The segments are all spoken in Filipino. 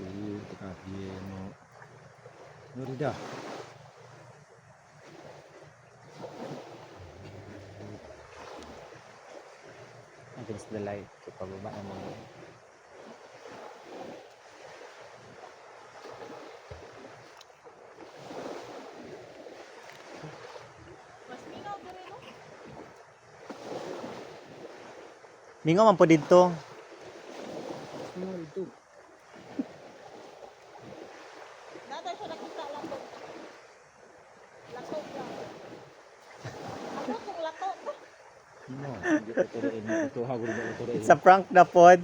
tuyo, no. Norida. Against the light. Pababa naman. Mas minaw diri no? Mingaw man po dito. Ano ito? Natay siya nakita latok. Latok lang. Ako kung latok. No, hindi ko turuin mo. Ito hagod ba ko turuin? It's a prank na pod.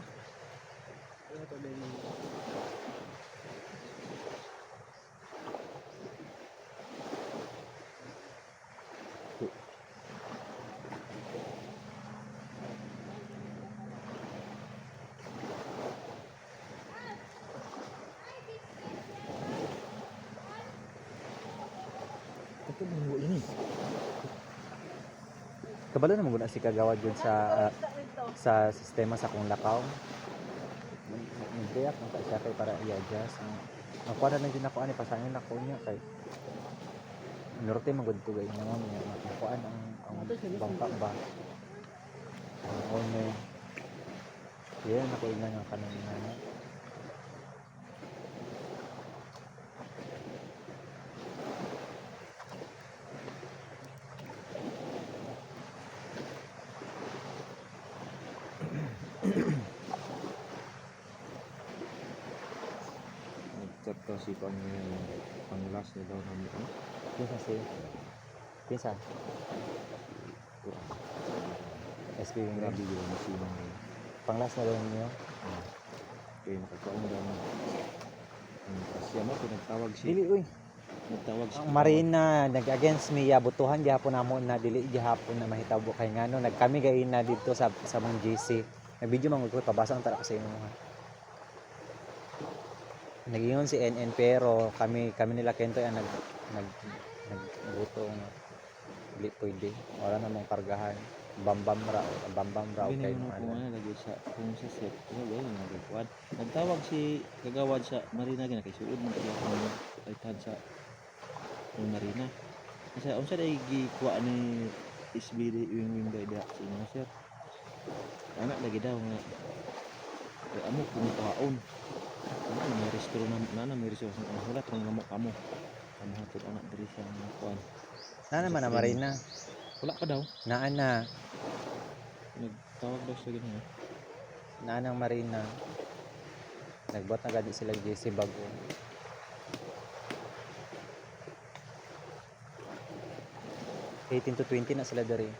Ito mo ini. Kabalo na maguna si kagawad yun sa sistema sa kung lakaw. Nagdayak ng siya kay para i-adjust. Nakuha na din ako ani pasangin ako niya kay norte magud to gay naman niya nakuha ang bangka ba. Ang owner. Yan ako ina nga kanang ano. Nag-chat kasi pang last na daw namin. Pinsa. SB yung Grabe yun. Sinang panglas na rin niyo. kaya nakakaon daw na. Kasi ano, pinagtawag si... Dili uy. Nagtawag si... Ang Marina nag-against me butuhan gihapon namo na dili gihapon na mahitabo kay ngano nagkami gayon na dito sa mong GC. Nag-video man ko pabasa ang tara ko sa inyo ha. Nagingon si NN pero kami nila kento yan nagbuto nga dili pwede. Wala namang kargahan. Bambam raw Sabi kay na ano. ano lagi sa kung sa set. Ano ba yun? Nagawad. Nagtawag si kagawad sa Marina gina kay suod mo kaya kung kaitan sa yung Marina. Kasi unsa day gikuha ni SBD yung gayda sa inyo sir. Anak lagi daw nga kay amo kung taon. Ano may restro na may restro sa hulat ng ngamok kamo. Ano hatod anak diri sa mga kuan. Na naman na Marina. Wala pa daw. Naan na. Nagtawag daw siya ganun. Naan ang Marina. Nagbuhat na gadi sila GC bago. Eh. 18 to 20 na sila dari.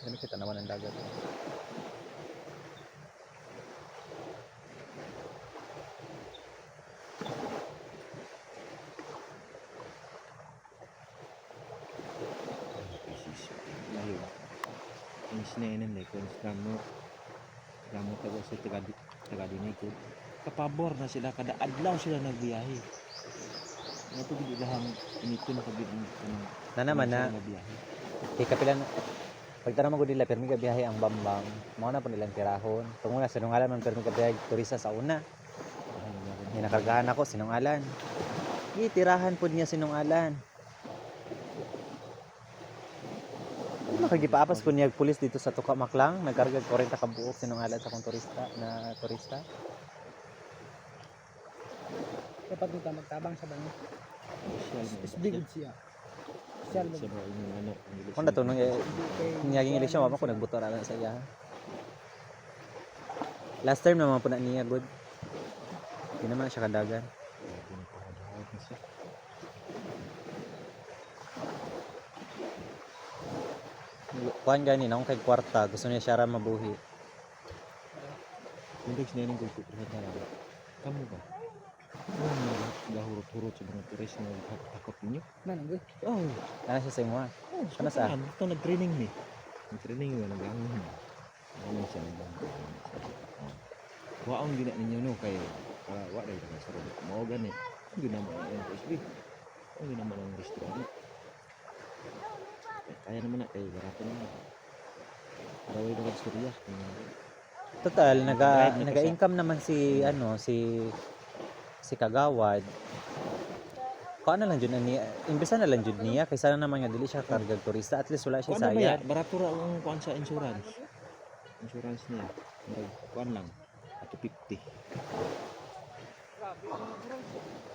Ano kita naman ang dagat. Ayun. Ang sinainan na kung kamo tago sa taga dinikod. Kapabor na sila kada adlaw sila nagbiyahe. Ito gid lahang inito na kabid ang Na naman na nagbiyahe. kay kapilan pagtara mo gud nila permi ka biyahe ang Bambang. Mao na po nilang tirahon. Tungod na sinungalan man permi ka biyahe turista sa una. Ni nakargahan ako sinungalan. Tirahan pud niya sinungalan. Nakagipaapas po niya pulis dito sa Tukamaklang, nagkarga 40 ka buok sinungalan sa kong turista. Dapat kita magtabang sa banyo. Special Big siya. Siya sa mga inyong ano. Kung natunong niyaging eleksyon, mama ko nagbuto na sa iya. Last term naman po na niya, good. Hindi naman na siya kadagan. Kuhan gani na akong kay kwarta, gusto niya siya ra mabuhi. Index na yun kung tutuhan na lang. Kamu ba? Ano gahurot-hurot sa mga turis na takot ninyo? Manang gue. Oh, Ano siya sa imo ha? oh, Ano sa? ito nag-training ni. Ang training mo nagangin. Ano siya nagangin. Waong gina ninyo no kay para wa dai ka sa robot. Mao gani. Ang ginamo ang PSB. Ang ginamo ang restaurant. Kaya naman na kay barato naman. Dawi dagat storya. Total, Drive na naga-income naman si si Kagawad. Kuha na lang jud niya, imbesa na lang jud niya kaysa naman nga dili siya kargag turista, at least wala siya Kuan na ba ya? sayad. Barato ra ang kuan sa insurance. Insurance niya. Kuan lang. Ato 50.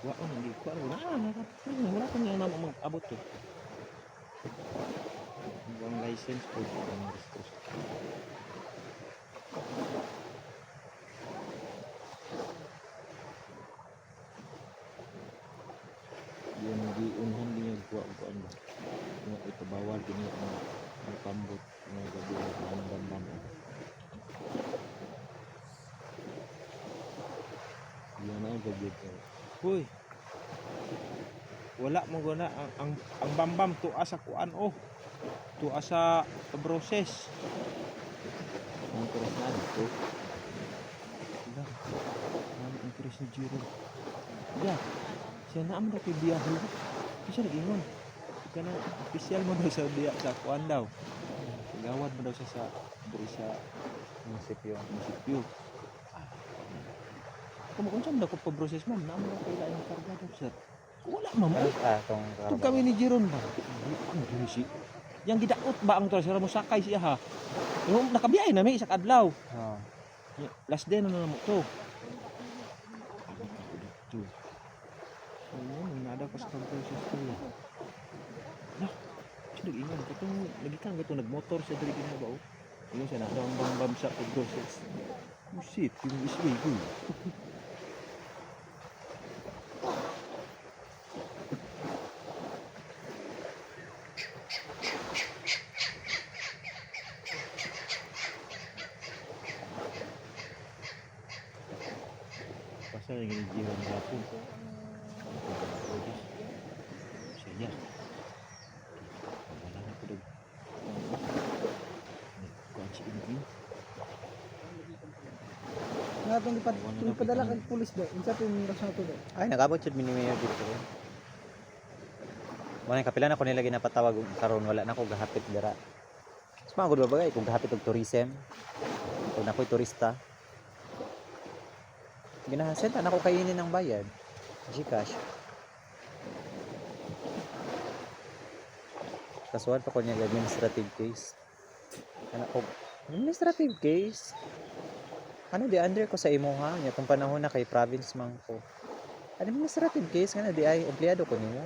Waong hindi kuan na. Wala pa niya namo mag-abot to. Ang license po ang gusto. Yung giunhan niya kuha ko ano. Yung ito bawal kini ang pambot ng gabi ng bambam. Yan na ang gabi ko. Hoy. Wala mo guna ang bambam tuwa sa kuan oh. Tuwa sa process. Ang turas na ito. Wala. Ang interest ni Jiro. Ya. Siya na ang dati biyahe. Siya nag-ingon. Ika na, official mo daw sa biya sa kuan daw. Gawad mo daw siya sa diri sa Munisipyo. munisipyo. Kung saan daw ko pa-process ma'am, naman daw kailangan yung karga daw sir. Wala ma'am. Tong Ito kami ni Jiron ba? Ang diri si. Yang gidaot ba ang trasera mo sakay siya ha? Yung nakabiyahe na may isa kadlaw. Oh. Last day na mo to. Ito. Ayun, nada pa sa pag-process ko. Nah, siya nag-ingon. Katong nagikan gato nagmotor siya dali din ba oh. Ayun siya na ang bambam sa pag-process. Oh shit, yung iswi ko. Pasal yang ini jiwa berapun saja wala na ko dog kunci ini Nga itong ipadala kag pulis daw. Unsa pa yung rason to daw? Ay, nagabot jud minimum dito. Wala kapila na ko nila ginapatawag karon, wala na ko gahapit dira. Mas mga bagay kung gahapit og tourism. Kung ako'y turista. Ginahasenta na ko kainin ng bayad. Gcash. Kasuhan pa ko niya administrative case. Ano ko? Administrative case? Ano di under ko sa imuha? Nya kung panahon na kay province man ko. Administrative case nga na di ay empleyado ko nimo.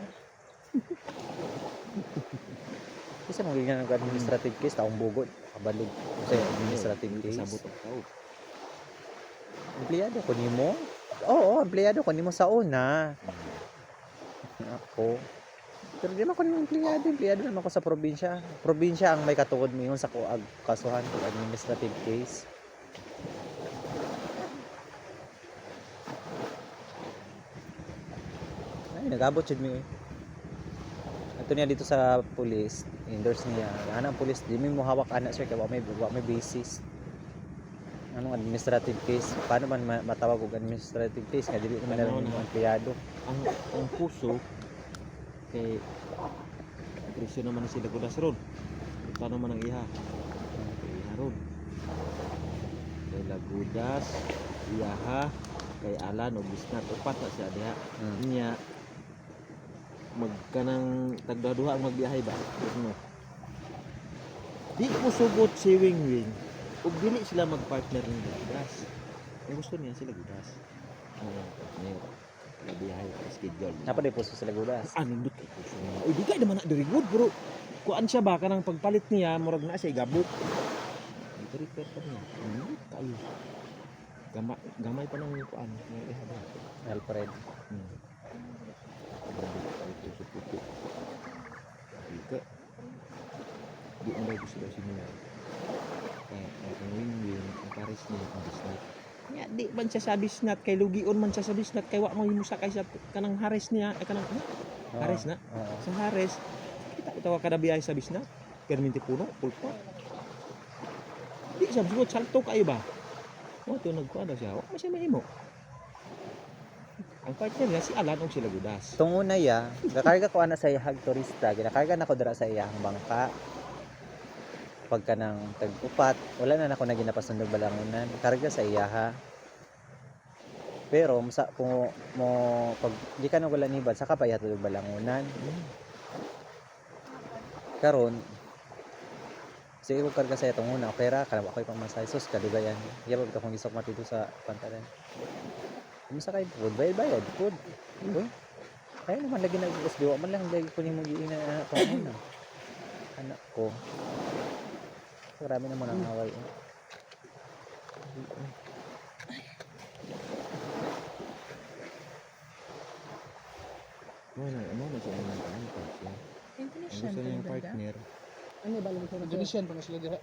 Kasi mo ganyan ng administrative case taong bugod, kabalog sa administrative case. sabot ang tao Empleyado ko nimo? Oo, empleyado ko nimo sa una. Ako. Pero di man ko nimo empleyado naman ko sa probinsya. Probinsya ang may katuod mo yun sa kuag kasuhan ko administrative case. Ay, nagabot jud mi. Ato niya dito sa police, endorse niya. Ana ang police, di mo hawak ana sir kay wa may basis. Anong administrative case? Paano man matawag og administrative case nga dili naman Ano lang na? empleyado. ang puso kay presyo naman ni sila gudas ron ito naman ang iha iha ron kay lagudas iyaha kay alan o bisnat upat na siya diha niya magkanang tagduha ang magbiyahe ba no di mo sugot si Wing ug dili sila magpartner ng gudas ang gusto niya sila gudas niya biyahe schedule Napa di puso sila gudas. nindot kay puso niya. Uy, di kay naman na diri good bro. Kuan siya ba kanang pagpalit niya murag na siya gabok. Ito repair pa niya. Kayo. Gamay pa nang kuan. May iha ba? Alfred. Ito sa puti. Ika. Di mo daw gusto daw siya. Ang wing ang pares niya ang bisnat. Nya di man siya sa bisnat kay lugion man siya sa bisnat kay wa mo himo sakay sa kanang hares niya ay kanang hares na. Oo. Sa Hares, kita ko tawa kada biyahe sa bisna. Perminti puno, pulpa. Di siya siguro salto kayo ba? O ito nagkuha siya. Wa man siya mahimo. Ang partner niya si Alan og sila gudas. Itong una ya, gakarga ko ana sa iyahang turista, ginakarga na ko dira sa iyahang bangka. Pagka ng tagpupat, wala na ako na ginapasundog balangunan, karga sa iyaha. Pero kung mo pag di ka na wala nibad, saka pa ihatod og balangunan. Karon sige ko karga sa itong una, pera kana ako pang masay sus kadugayan. Yabag ka kung gisok matito sa pantalan. Kumusta kay food? Bayad, food. Uy. Kaya naman lagi nag-usbiwa man lang lagi ko nimo giina anak ko una. Anak ko. Marami naman ang away. Ano na siya ang partner. Ang Indonesian gusto niyang talaga. partner, Ano ba lang sa Indonesian pa na sila dira.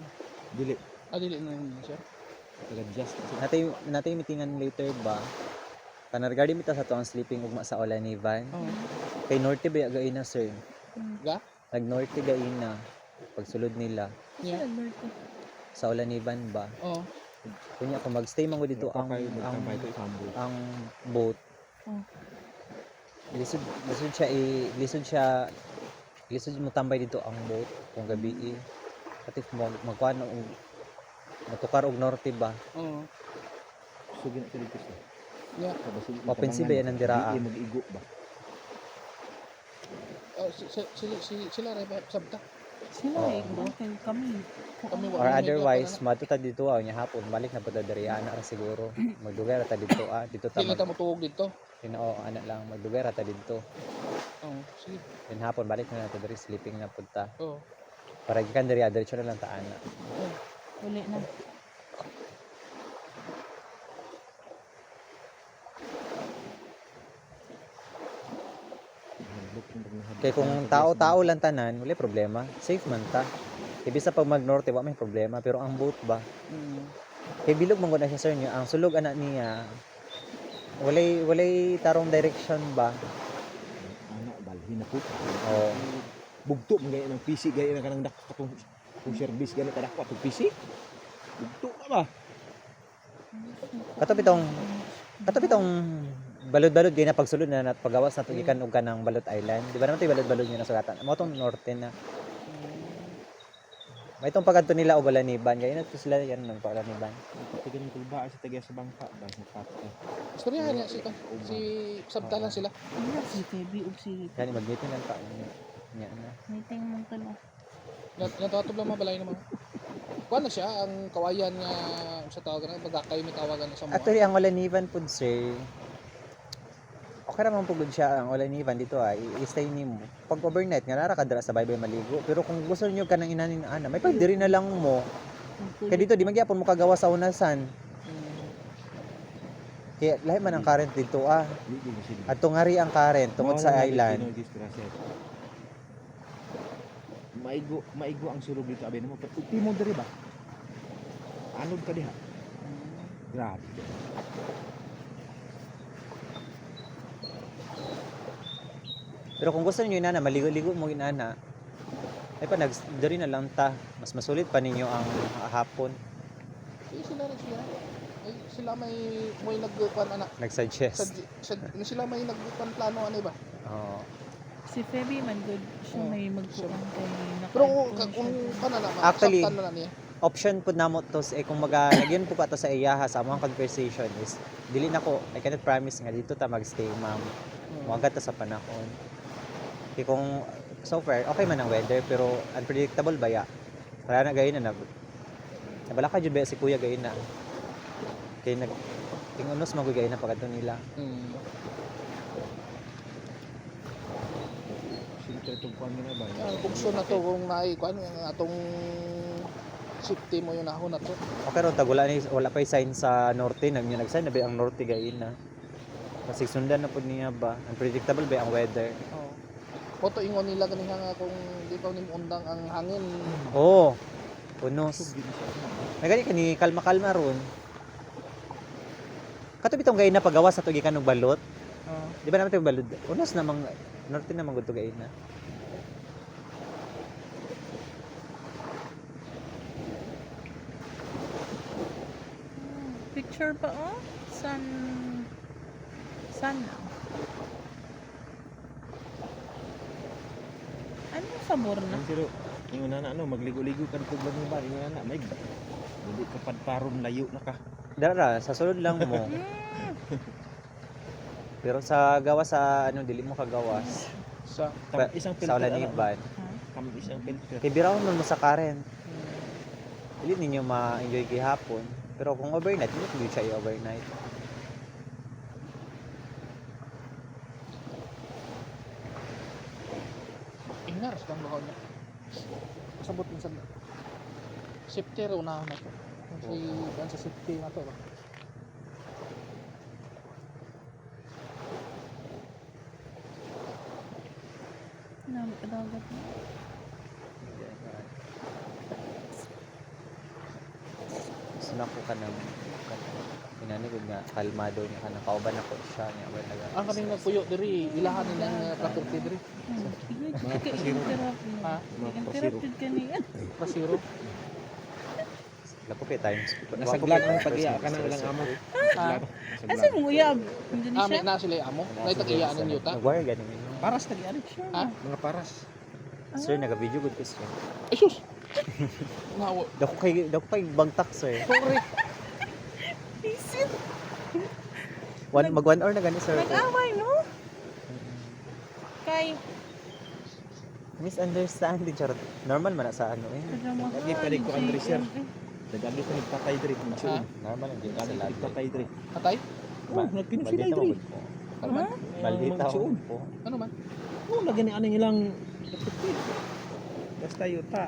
dili Dili na yun siya. taga just Natay meetingan later ba? Kana regarding mita sa to ang sleeping ugma sa Olanivan. Oo. Kay Norte ba gaina sir? Ga? Nag Norte gaina pagsulod nila Yeah. sa Olanivan ba? Oo. Kunya kung magstay man ko dito ang kayo magtambay ito isambo. ang boat. Oh. Lisod mo tambay dito ang boat kung gabi pati magkuan og matukar og norte ba. Oo. Sugi na sa dito siya. Yeah. Offensive yan ang diraa. Di mag-igo ba? Sila rin ba sabta? Sila Oo. eh, kami. Kami Or otherwise matuta dito nya hapon balik na pud diri ana ra siguro. Magdugar ta dito dito ta Sila ta mo tuog dito. tinoo ana lang magdugar ta dito. Oo. Sige. Then hapon balik na nato diri sleeping na pud ta. Oo. Para gikan diri diretso na lang ta ana. Uli na. Kay kung tao-tao lang tanan, wala problema. Safe man ta. Ibig sa pag mag-norte, wa may problema. Pero ang boat ba? Mm. Kay bilog man gud na siya sir niya. Ang sulog anak niya, walay tarong direction ba? Anak balhin na po. Oo. Bugto man gaya ng PC gaya ng kanang dak katong kung service gani ta dako atong PC. Bugto ka ba? Katapitong balod-balod gay na pagsulod na nat pagawas na tugikan og kanang Balot Island. Di ba naman 'to balod-balod niya na sugatan? Mo tong norte na. May itong pagkanto nila og Olaniban, gaya na to sila yan nang Olaniban. Tigan ng tulba sa taga sa bangka ba sa kapta. Istorya niya si sabta lang sila. Ano si Feby ug si Yan mag-meeting lang ta. Nya na. meeting mong talo. Natatob lang mabalay naman. Kuan na siya ang kawayan nga sa tawagan na bagakay may tawagan na sa mga. Actually, ang Olaniban pud sir, okay naman pugod siya ang Olaniban dito i-stay nimo. Pag overnight nga nara ka dira sa baybay maligo. Pero kung gusto niyo kanang inanin ana, may pag diri na lang mo. Kaya dito di magyapon mo kagawa sa unasan. Kaya lahi man ang current dito Di di kasi. At tungari ang current tungod sa island. Maigo ang sulog dito abi mo. Uti mo diri ba? Anod ka diha. Grabe. Pero kung gusto niyo inana maligo-ligo mo inana, ay pa diri na lang ta. Mas masulit pa ninyo ang hapon. Sila rin sila. Ay, sila may nagkuan anak. Nag-suggest. Sila may nagkuan plano ano ba? Oo. Si Feby man good siya Oo. may magkuhan kay Pero naka-iPhone kung siya. kana na Actually, sabtan na niya. Option pud namo to kung lagyan po ka to sa iyaha sa among conversation is dili nako I cannot promise nga dito ta magstay ma'am. Muagat ta sa panahon. Kaya kung so far okay man ang weather pero unpredictable ba ya? Kaya na gayon na nabala ka jud ba si kuya gayon na. Kaya tingunos magugay na pagadto nila. Sila itong kuan nga ba? Bukso na to kung naay kuan nga atong safety mo yung nahon na to. Okay ron tagula ni wala pa sign sa norte nag-sign na ba ang norte gayon na. Kasi sundan na pud niya ba unpredictable ba ang weather. Oh. Moto ingon nila ganing nga kung di pa nim undang ang hangin. Oo. Punos. Nagani kani kalma-kalma ron. Kato bitong gayon na pagawa sa tugikan og balot. Oh. Di ba naman tayo balod? Unos namang norte namang gud to gayon na. picture pa oh. Sun lang. Ano sabor na? Ang siro, yung una na magligo-ligo ka dito lang ba? Yung una na, may hindi ka padparon layo na ka. Dara, sa sulod lang mo. Pero sa gawas sa dili mo kagawas. Sa Isang Sa filter ulaniban. isang filter. Kay biraw nun mo sa current. Dili ninyo ma-enjoy gihapon. Pero kung overnight, hindi ko siya i-overnight. Ingars lang ba niya? Kasabot din sa safety raw na to. Sa safety na to. Nabi ka dagat na. Sinako ka ng inanigod nga kalmado niya ka ng kauban ako siya niya ba naga. Ang kaning nagpuyo diri ilahan nilang property diri. Mga pasiro. Ha? Interrupted ka niya. Pasiro. Lako kay times. Nasa vlog ng pag-iya ka na ilang amo. Ah, Asa mo uyab? ami Indonesia? na sila amo. Nay tag-iya ninyo ta. Nag-wire ganin mo. Paras tagi-ari. Ha? Mga paras. Sir, naga-video good ko sir. Ay sus. Nawo. Dako kay bagtak sir. Sorry. Isit. Mag 1 hour na gani sir. Nag-away no? Kay Misunderstanding charot. Normal man na sa eh. kadamahan. Hindi pwede ko ang JM, research. eh. Nagano ko nagpatay diri kung Ha? siya. Normal ang gina Nagano sa ko lahat. nagpatay diri. Patay? Oh, nagkinusilay diri. Ano man? Maldita Mga ako suon. po. Ano man? Oh, lagyan ni aning ilang basta yuta.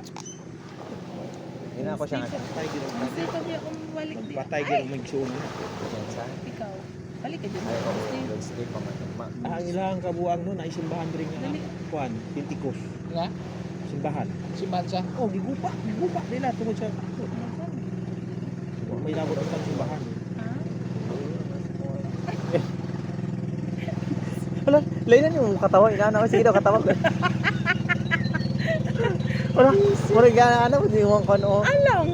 Ina ako siya nga. Patay gid Gusto pa niya kung balik di. patay gid ang magsuon. Yan sa. Ikaw. Balik ka dyan. Ay, oh, Lord sleep pa man. Ang ilang kabuang no na simbahan diri nga Dali. kuan, Pentecost. Nga? Simbahan. Simbahan siya. Oh, gigupa nila tungod sa may labot ang simbahan. Ha? Wala, lain na yung katawa. Inaana ko sige daw katawa ko. Wala, mura gana ano di mo kono. Alam.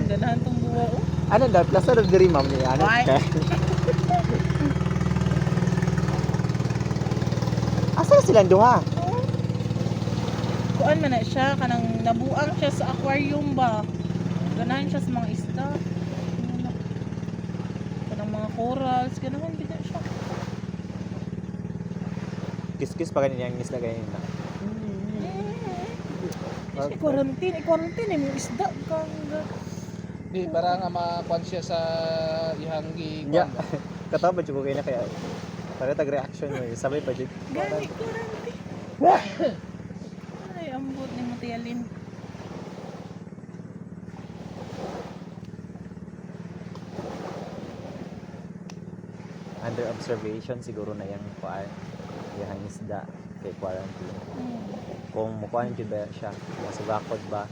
Ganahan tong buwa oh. Ano daw plaza daw diri ma'am ni ano. Why? Asa na silang duha? Kuan man na siya kanang nabuang siya sa aquarium ba. Ganahan siya sa mga isda. Ano na. Kanang mga corals, ganahan gid na siya. Kiss-kiss pa ganyan yung isla ganyan na. I-quarantine mo isda kang Di para nga makuan siya sa ihang gi. Ya. Katawa ba ko kay na kaya. Para tag reaction mo, sabay pa jud. gani quarantine. Ay, ambot ni Mutialin. Under observation siguro na yung kuan. Yung isda kay quarantine. Kung mukuan jud ba siya, masugakod ba?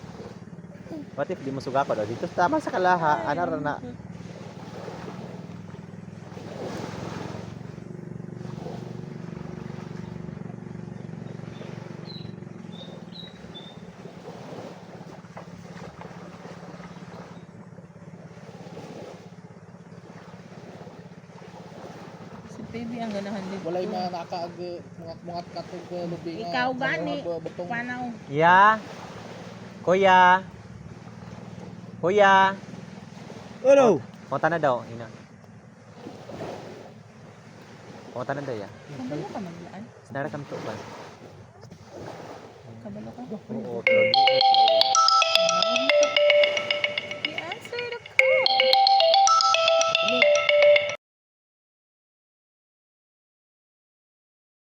What if di mo sugakod? O, dito tama sa kalaha, ana ra na. Si Baby ang ganahan dito. Walay na nakaag mga katog lubi nga. Ikaw gani. Butong. Panaw. Ya. Kuya. Kuya. Hello. Punta na daw, ina. Punta na daw ya. Kabalo ka maglaan. Sinara kam to ba? Kabalo ka. Oo,